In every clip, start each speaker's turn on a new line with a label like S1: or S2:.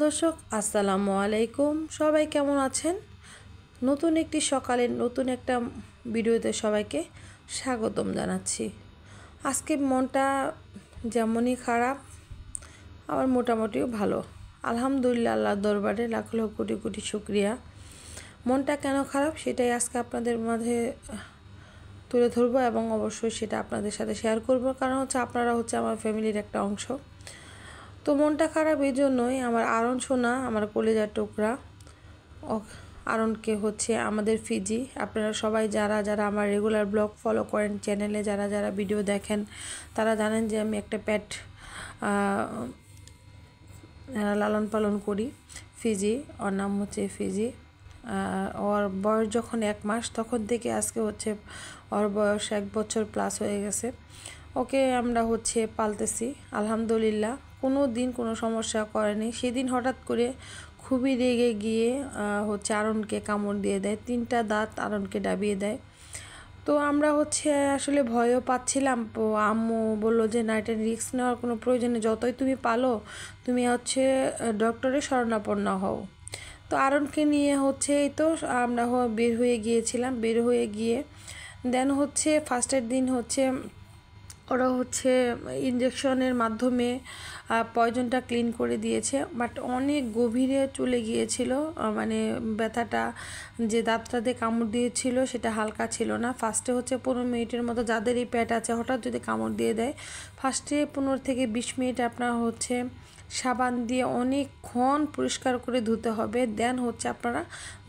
S1: দর্শক আসসালামু আলাইকুম। সবাই কেমন আছেন? নতুন একটি সকালের নতুন একটা ভিডিওতে সবাইকে স্বাগতম জানাচ্ছি। আজকে মনটা যেমনই খারাপ আবার মোটামুটিও ভালো। আলহামদুলিল্লাহ, আল্লাহর দরবারে লাখ লাখ কোটি কোটি শুকরিয়া। মনটা কেন খারাপ সেটাই আজকে আপনাদের মাঝে তুলে ধরবো এবং অবশ্যই সেটা আপনাদের সাথে শেয়ার করব, কারণ আপনারা আমার ফ্যামিলির একটা অংশ। তো মনটা খারাপ এই জন্যই, আমার আরন সোনা, আমার কলিজার টুকরা আরনকে আমাদের ফিজি। আপনারা সবাই যারা যারা আমার রেগুলার ব্লগ ফলো করেন, চ্যানেলে যারা যারা ভিডিও দেখেন, তারা জানেন যে আমি একটা পেট লালন পালন করি, ফিজি। ওর নাম ফিজি। ওর বয়স যখন 1 মাস তখন থেকে আজকে ওর বয়স 1 বছর প্লাস হয়ে গেছে। ওকে আমরা পালতেছি আলহামদুলিল্লাহ, কোনো দিন কোনো সমস্যা করেনি। সেদিন হঠাৎ করে খুবই রেগে গিয়ে আরনকে কামড় দিয়ে দেয়, 3টা দাঁত আরনকে ডাবিয়ে দেয়। তো আমরা আসলে ভয়ও পাচ্ছিলাম। আম্মু বললো যে না, এটা রিস্ক নেওয়ার কোনো প্রয়োজন নেই, যতই তুমি পালো তুমি ডক্টরের শরণাপন্ন হও। তো আরনকে নিয়ে এই তো আমরা বের হয়ে গিয়েছিলাম। বের হয়ে গিয়ে দেন ফার্স্টের দিন ওরা ইঞ্জেকশনের মাধ্যমে পয়জনটা ক্লিন করে দিয়েছে, বাট অনেক গভীরে চলে গিয়েছিল। মানে ব্যথাটা যে দাঁতটাতে কামড় দিয়েছিল সেটা হালকা ছিল না। ফার্স্টে 15 মিনিটের মতো, যাদের এই পেট আছে হঠাৎ যদি কামড় দিয়ে দেয়, ফার্স্টে 15 থেকে 20 মিনিট আপনার সাবান দিয়ে অনেকক্ষণ পরিষ্কার করে ধুতে হবে। দেন আপনারা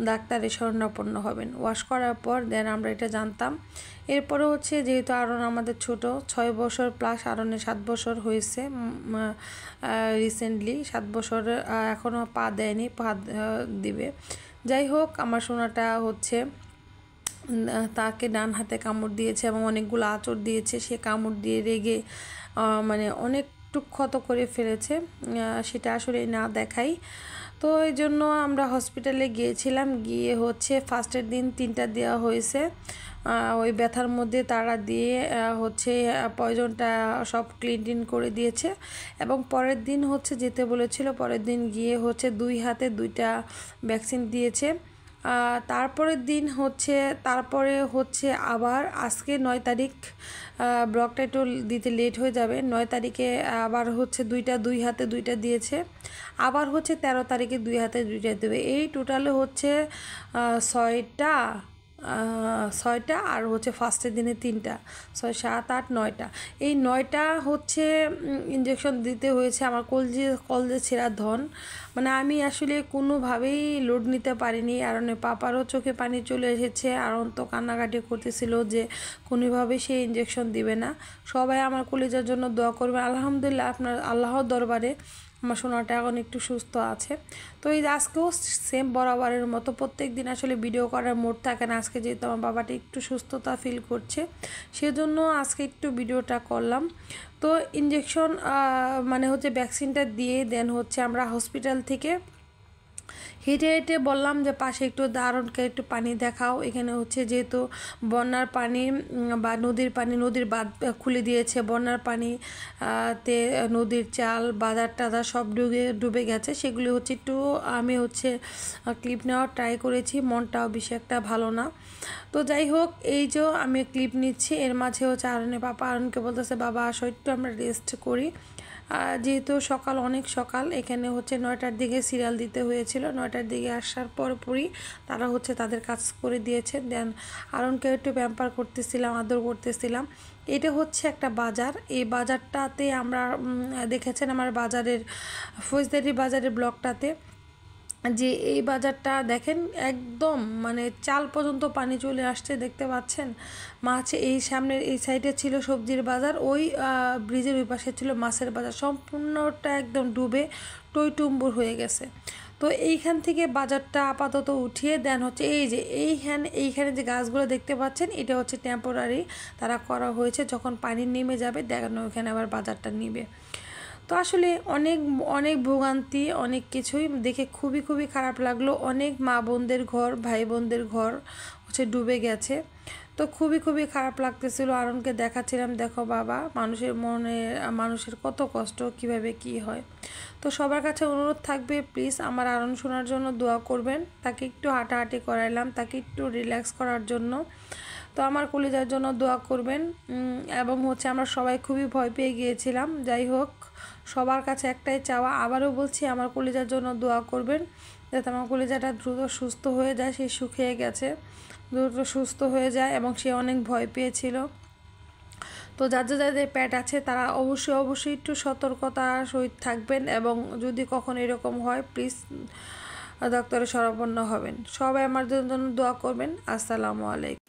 S1: ডাক্তারের শরণাপন্ন হবেন। ওয়াশ করার পর দেন আমরা এটা জানতাম। এরপরে যেহেতু আরন আমাদের ছোট, 6 বছর প্লাস, আরনের 7 বছর হয়েছে রিসেন্টলি। 7 বছর এখনও পা দেয়নি, পা দিবে। যাই হোক, আমার সোনাটা তাকে ডান হাতে কামড় দিয়েছে এবং অনেকগুলো আঁচড় দিয়েছে। সে কামড় দিয়ে রেগে মানে অনেক ক্ষত করে ফেলেছে, সেটা আসলে না দেখাই। তো এই জন্য আমরা হসপিটালে গিয়েছিলাম। গিয়ে ফার্স্টের দিন 3টা দেওয়া হয়েছে। ওই ব্যথার মধ্যে তারা দিয়ে পয়জনটা সব ক্লিন করে দিয়েছে এবং পরের দিন যেতে বলেছিল। পরের দিন গিয়ে 2 হাতে 2টা ভ্যাকসিন দিয়েছে। তারপরের দিন তারপরে আবার আজকে 9 তারিখ, ব্লগটা একটু দিতে লেট হয়ে যাবে। 9 তারিখে আবার 2 হাতে 2টা দিয়েছে। আবার 13 তারিখে 2 হাতে 2টা দেবে। এই টোটালে 6টা আর ফার্স্টের দিনে 3টা, 6, 7, 8, 9টা। এই 9টা ইঞ্জেকশন দিতে হয়েছে। আমার কলজে ছেঁড়া ধন, মানে আমি আসলে কোনোভাবেই লোড নিতে পারিনি। আরনের পাপারও চোখে পানি চলে এসেছে। আরন তো কান্নাকাটি করতেছিল যে কোনোভাবে সে ইঞ্জেকশন দিবে না। সবাই আমার কলিজার জন্য দোয়া করবে। আলহামদুলিল্লাহ, আপনার আল্লাহর দরবারে আমার সোনাটা এখন একটু সুস্থ আছে। তো এই আজকেও সেম বরাবরের মতো প্রত্যেক দিন আসলে ভিডিও করার মোড থাকে না। আজকে যেহেতু আমার বাবাটা একটু সুস্থতা ফিল করছে, সেজন্য আজকে একটু ভিডিওটা করলাম। তো ইঞ্জেকশন মানে ভ্যাকসিনটা দিয়ে দেন আমরা হসপিটাল থেকে হেঁটে হেঁটে বললাম যে পাশে একটু আরনকে একটু পানি দেখাও। এখানে যেহেতু বন্যার পানি বা নদীর পানি, নদীর বাঁধ খুলে দিয়েছে, বন্যার পানি তে নদীর চাল, বাজার টাজার সব ডুবে গেছে। সেগুলি একটু আমি ক্লিপ নেওয়ার ট্রাই করেছি। মনটাও বেশি একটা ভালো না। তো যাই হোক, এই যে আমি ক্লিপ নিচ্ছি, এর মাঝে আরনের পাপা আরনকে বলতেছে বাবা আসো একটু আমরা রেস্ট করি। যেহেতু অনেক সকাল, এখানে 9টার দিকে সিরিয়াল দিতে হয়েছিল। 9টার দিকে আসার পরপরই তারা তাদের কাজ করে দিয়েছে। দেন আরনকে একটু প্যাম্পার করতেছিলাম, আদর করতেছিলাম। এটা একটা বাজার। এই বাজারটাতে আমরা দেখেছেন আমার ফৌজদারি বাজারের ব্লকটাতে, যে এই বাজারটা দেখেন একদম মানে চাল পর্যন্ত পানি চলে আসছে, দেখতে পাচ্ছেন। মাছ এই সামনের এই সাইডে ছিল সবজির বাজার, ওই ব্রিজের ওই পাশে ছিল মাছের বাজার। সম্পূর্ণটা একদম ডুবে টইটুম্বুর হয়ে গেছে। তো এইখান থেকে বাজারটা আপাতত উঠিয়ে দেন এই যে এইখানে যে গাছগুলো দেখতে পাচ্ছেন, এটা টেম্পোরারি তারা করা হয়েছে। যখন পানি নেমে যাবে দেখেন ওইখানে আবার বাজারটা নিবে। তো আসলে অনেক অনেক ভোগান্তি, অনেক কিছুই দেখে খুবই খুবই খারাপ লাগলো। অনেক মা বোনদের ঘর, ভাই বোনদের ঘর হচ্ছে ডুবে গেছে। তো খুবই খারাপ লাগতেছিল। আরনকে দেখাচ্ছিলাম, দেখো বাবা, মানুষের মনে মানুষের কত কষ্ট, কিভাবে কি হয়। তো সবার কাছে অনুরোধ থাকবে, প্লিজ আমার আরন শোনার জন্য দোয়া করবেন। তাকে একটু হাঁটাহাঁটি করাইলাম, তাকে একটু রিল্যাক্স করার জন্য। তো আমার কলিজার জন্য দোয়া করবেন। এবং হচ্ছে আমরা সবাই খুবই ভয় পেয়ে গিয়েছিলাম। যাই হোক, সবার কাছে একটাই চাওয়া, আবারও বলছি, আমার কলিজার জন্য দোয়া করবেন, যাতে আমার কলিজাটা দ্রুত সুস্থ হয়ে যায়। সে শুকিয়ে গেছে, দ্রুত সুস্থ হয়ে যায় এবং সে অনেক ভয় পেয়েছিল। তো যাদের পেট আছে তারা অবশ্যই একটু সতর্কতার সহিত থাকবেন, এবং যদি কখনো এরকম হয় প্লিজ ডক্টরের শরণাপন্ন হবেন। সবাই আমার জন্য দোয়া করবেন। আসসালামু আলাইকুম।